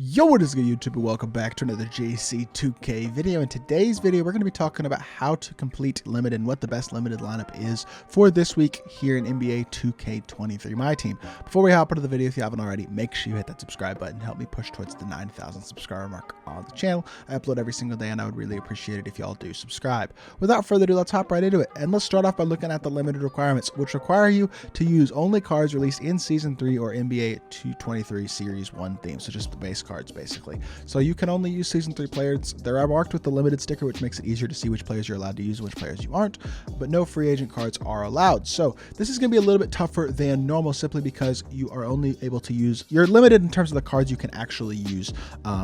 Yo, what is good, YouTube, and welcome back to another JC2K video. In today's video, we're going to be talking about how to complete limited and what the best limited lineup is for this week here in NBA 2K23 MyTEAM. Before we hop into the video, if you haven't already, make sure you hit that subscribe button. Help me push towards the 9,000 subscriber mark on the channel. I upload every single day, and I would really appreciate it if y'all do subscribe. Without further ado, let's hop right into it. And let's start off by looking at the limited requirements, which require you to use only cards released in Season 3 or NBA 2K23 Series 1 theme, so just the base cards basically. So you can only use Season 3 players. They are marked with the limited sticker, which makes it easier to see which players you're allowed to use and which players you aren't, but no free agent cards are allowed. So this is going to be a little bit tougher than normal simply because you are only able to use, you're limited in terms of the cards you can actually use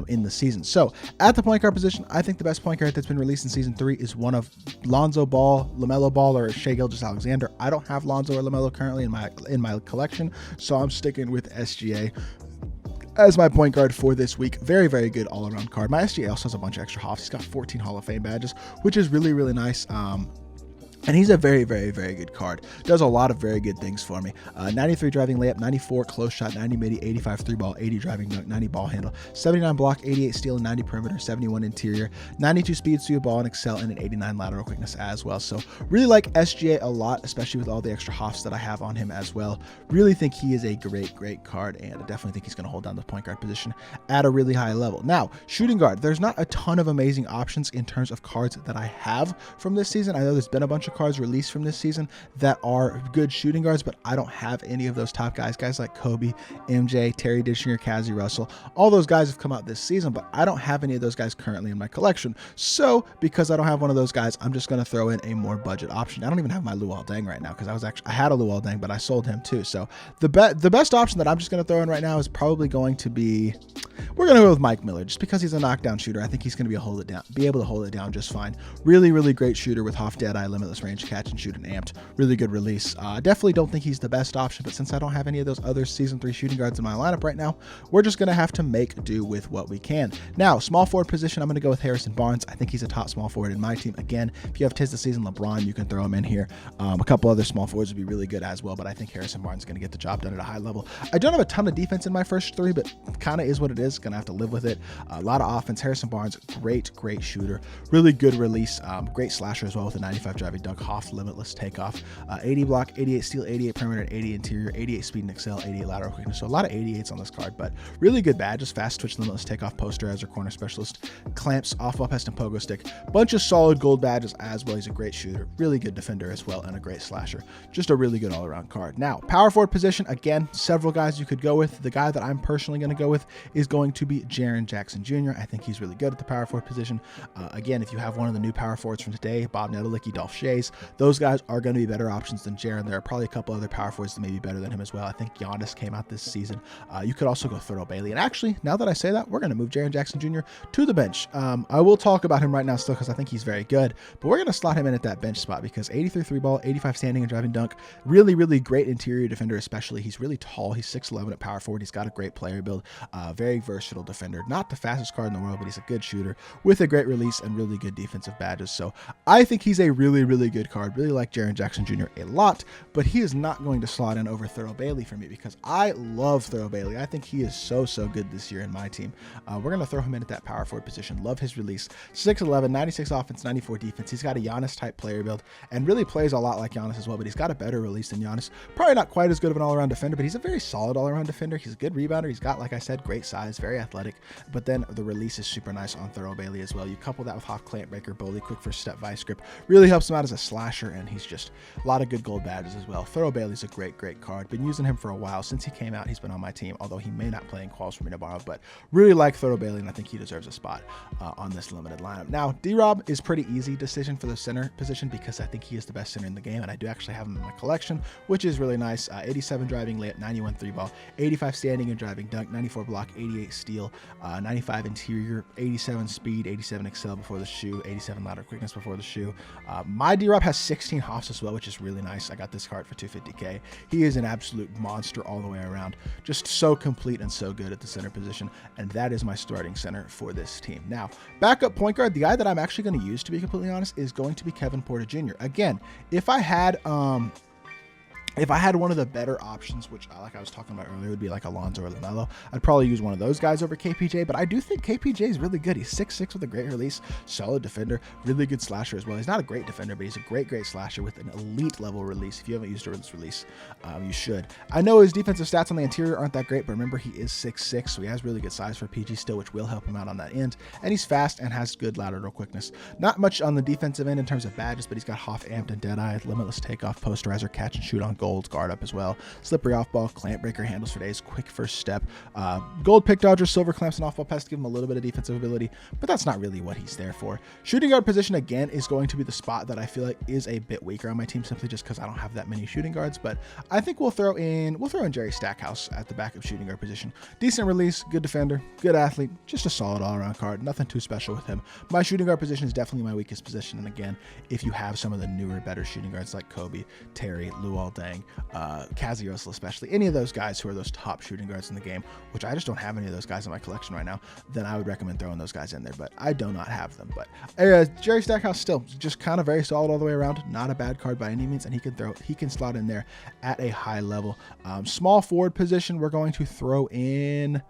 in the season. So at the point guard position, I think the best point guard that's been released in Season 3 is one of Lonzo Ball, LaMelo Ball, or Shai Gilgeous-Alexander. I don't have Lonzo or LaMelo currently in my collection, so I'm sticking with SGA as my point guard for this week. Very, very good all-around card. My SGA also has a bunch of extra hops. He's got 14 Hall of Fame badges, which is really, really nice. And he's a very, very, very good card. Does a lot of very good things for me. 93 driving layup, 94 close shot, 90 midi, 85 three ball, 80 driving dunk, 90 ball handle, 79 block, 88 steal, and 90 perimeter, 71 interior, 92 speed, steal ball and excel, and an 89 lateral quickness as well. So really like SGA a lot, especially with all the extra hops that I have on him as well. Really think he is a great, great card, and I definitely think he's going to hold down the point guard position at a really high level. Now, shooting guard, there's not a ton of amazing options in terms of cards that I have from this season. I know there's been a bunch of cards released from this season that are good shooting guards, but I don't have any of those top guys like Kobe, MJ, Terry Dishinger, Cazzie Russell. All those guys have come out this season, but I don't have any of those guys currently in my collection. So because I don't have one of those guys, I'm just going to throw in a more budget option. I don't even have my Luol Deng right now because I had a Luol Deng, but I sold him too. So the best option that I'm just going to throw in right now is probably going to be, we're going to go with Mike Miller just because he's a knockdown shooter. I think he's going to be able to hold it down just fine. Really, really great shooter with Hoff Deadeye, limitless range catch, and shoot and amped. Really good release. Definitely don't think he's the best option, but since I don't have any of those other Season 3 shooting guards in my lineup right now, we're just going to have to make do with what we can. Now, small forward position, I'm going to go with Harrison Barnes. I think he's a top small forward in my team. Again, if you have tis the season LeBron, you can throw him in here. A couple other small forwards would be really good as well, but I think Harrison Barnes is going to get the job done at a high level. I don't have a ton of defense in my first three, but kind of is what it is. Going to have to live with it. A lot of offense. Harrison Barnes, great shooter. Really good release. Great slasher as well with a 95 driving dunk. Hoff limitless takeoff. 80 block, 88 steal, 88 perimeter, 80 interior, 88 speed and excel, 88 lateral quickness. So a lot of 88s on this card, but really good badges. Fast twitch, limitless takeoff, posterizer, corner specialist, clamps, off-ball pest, and pogo stick. Bunch of solid gold badges as well. He's a great shooter, really good defender as well, and a great slasher. Just a really good all-around card. Now, power forward position, again, several guys you could go with. The guy that I'm personally going to go with is going to be Jaren Jackson Jr. I think he's really good at the power forward position. Again, if you have one of the new power forwards from today, Bob Nedelicki, Dolph Schayes, those guys are going to be better options than Jaren. There are probably a couple other power forwards that may be better than him as well. I think Giannis came out this season. You could also go Thurl Bailey. And actually, now that I say that, we're going to move Jaren Jackson Jr. to the bench. I will talk about him right now still because I think he's very good, but we're going to slot him in at that bench spot because 83 three ball, 85 standing and driving dunk. Really, really great interior defender, especially. He's really tall. He's 6'11 at power forward. He's got a great player build. Very versatile defender. Not the fastest card in the world, but he's a good shooter with a great release and really good defensive badges. So I think he's a really, really good card. Really like Jaren Jackson Jr. a lot, but he is not going to slot in over Thurl Bailey for me because I love Thurl Bailey. I think he is so good this year in my team. We're going to throw him in at that power forward position. Love his release. 6'11", 96 offense, 94 defense. He's got a Giannis type player build and really plays a lot like Giannis as well, but he's got a better release than Giannis. Probably not quite as good of an all-around defender, but he's a very solid all-around defender. He's a good rebounder. He's got, like I said, great size, very athletic, but then the release is super nice on Thurl Bailey as well. You couple that with Hoff Clamp Breaker, Bowley, quick first step vice grip, really helps him out as a slasher, and he's just a lot of good gold badges as well. Thurl Bailey's a great card. Been using him for a while. Since he came out, he's been on my team, although he may not play in quals for me tomorrow, but really like Thurl Bailey, and I think he deserves a spot on this limited lineup. Now, D-Rob is pretty easy decision for the center position because I think he is the best center in the game, and I do actually have him in my collection, which is really nice. 87 driving layup, 91 three ball, 85 standing and driving dunk, 94 block, 88 steal, 95 interior, 87 speed, 87 excel before the shoe, 87 lateral quickness before the shoe. My D-Rob has 16 hops as well, which is really nice. I got this card for $250K. He is an absolute monster all the way around. Just so complete and so good at the center position, and that is my starting center for this team. Now, backup point guard, the guy that I'm actually going to use, to be completely honest, is going to be Kevin Porter Jr. Again, if I had If I had one of the better options, which like I was talking about earlier, would be like Alonso or LaMelo, I'd probably use one of those guys over KPJ, but I do think KPJ is really good. He's 6'6" with a great release, solid defender, really good slasher as well. He's not a great defender, but he's a great slasher with an elite level release. If you haven't used a release, you should. I know his defensive stats on the interior aren't that great, but remember he is 6'6", so he has really good size for PG still, which will help him out on that end, and he's fast and has good lateral quickness. Not much on the defensive end in terms of badges, but he's got Hoff Amped and Deadeye, limitless takeoff, posterizer, catch and shoot on gold, guard up as well. Slippery off ball, clamp breaker, handles for days, quick first step, gold pick dodger, silver clamps and off ball pass to give him a little bit of defensive ability, but that's not really what he's there for. Shooting guard position again is going to be the spot that I feel like is a bit weaker on my team, simply just because I don't have that many shooting guards. But I think we'll throw in Jerry Stackhouse at the backup shooting guard position. Decent release, good defender, good athlete, just a solid all-around card. Nothing too special with him. My shooting guard position is definitely my weakest position. And again, if you have some of the newer, better shooting guards like Kobe, Terry, Luol Deng, Kazi Russell, especially any of those guys who are those top shooting guards in the game, which I just don't have any of those guys in my collection right now, then I would recommend throwing those guys in there, but I do not have them. But Jerry Stackhouse still just kind of very solid all the way around, not a bad card by any means, and he can slot in there at a high level. Small forward position, we're going to throw in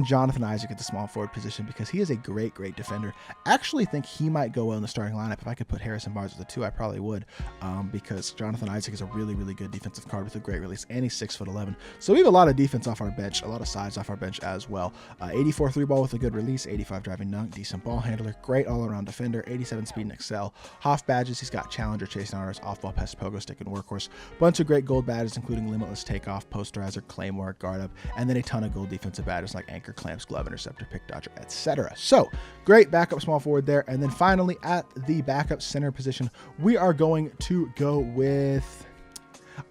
Jonathan Isaac at the small forward position because he is a great defender. Actually think he might go well in the starting lineup. If I could put Harrison Barnes with the 2, I probably would, because Jonathan Isaac is a really good defensive card with a great release, and he's 6'11". So we have a lot of defense off our bench, a lot of size off our bench as well. 84 3 ball with a good release, 85 driving dunk, decent ball handler, great all-around defender, 87 speed and excel. Hoff badges, he's got challenger, chasing honors, off-ball pest, pogo stick, and workhorse. Bunch of great gold badges, including limitless takeoff, posterizer, claymore, guard up, and then a ton of gold defensive badges like anchor, clamps, glove, interceptor, pick dodger, etc. So great backup small forward there. And then finally at the backup center position, we are going to go with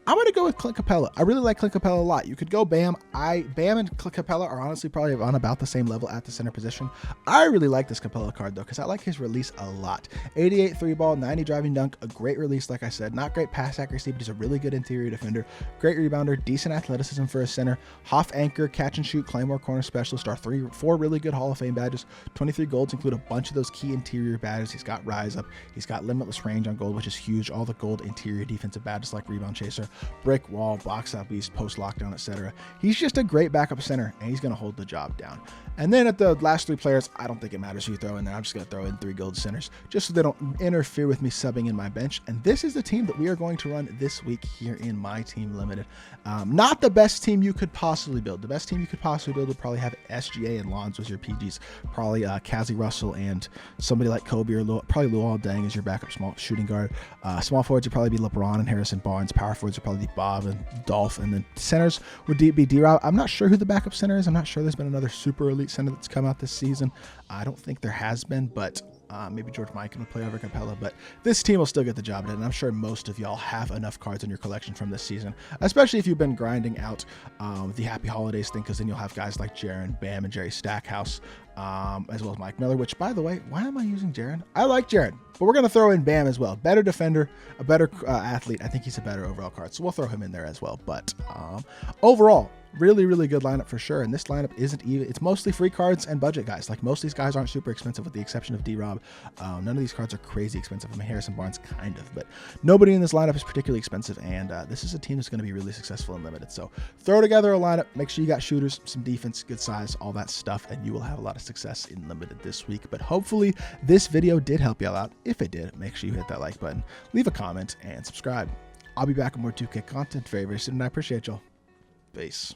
I'm going to go with Clint Capella. I really like Clint Capella a lot. You could go Bam. Bam and Clint Capella are honestly probably on about the same level at the center position. I really like this Capella card, though, because I like his release a lot. 88 3-ball, 90 driving dunk, a great release, like I said. Not great pass accuracy, but he's a really good interior defender. Great rebounder, decent athleticism for a center. Hoff anchor, catch and shoot, Claymore corner specialist are 4 really good Hall of Fame badges. 23 golds include a bunch of those key interior badges. He's got rise up. He's got limitless range on gold, which is huge. All the gold interior defensive badges like rebound chaser, brick wall, box out beast, post lockdown, etc. He's just a great backup center, and he's going to hold the job down. And then at the last 3 players, I don't think it matters who you throw in there. I'm just going to throw in 3 gold centers just so they don't interfere with me subbing in my bench. And this is the team that we are going to run this week here in My Team Limited. Not the best team you could possibly build. The best team you could possibly build would probably have SGA and Lonzo as your PGs. Probably Kazi Russell and somebody like Kobe or probably Luol Deng as your backup small shooting guard. Small forwards would probably be LeBron and Harrison Barnes. Power forwards would probably be Bob and Dolph. And then centers would be D-Rob. I'm not sure who the backup center is. I'm not sure there's been another super elite center that's come out this season. I don't think there has been, but maybe George Mikan would play over Capella, but this team will still get the job done, and I'm sure most of y'all have enough cards in your collection from this season, especially if you've been grinding out the Happy Holidays thing, because then you'll have guys like Jaren, Bam, and Jerry Stackhouse, as well as Mike Miller, which, by the way, why am I using Jaren? I like Jaren, but we're going to throw in Bam as well. Better defender, a better athlete. I think he's a better overall card, so we'll throw him in there as well. But overall, really good lineup for sure. And this lineup isn't even, it's mostly free cards and budget guys. Like, most of these guys aren't super expensive with the exception of D-Rob. None of these cards are crazy expensive. I mean, Harrison Barnes kind of, but nobody in this lineup is particularly expensive. And this is a team that's going to be really successful and limited. So throw together a lineup, make sure you got shooters, some defense, good size, all that stuff, and you will have a lot of success in limited this week. But hopefully this video did help y'all out. If it did, make sure you hit that like button, leave a comment, and subscribe. I'll be back with more 2K content very soon, and I appreciate y'all. Peace.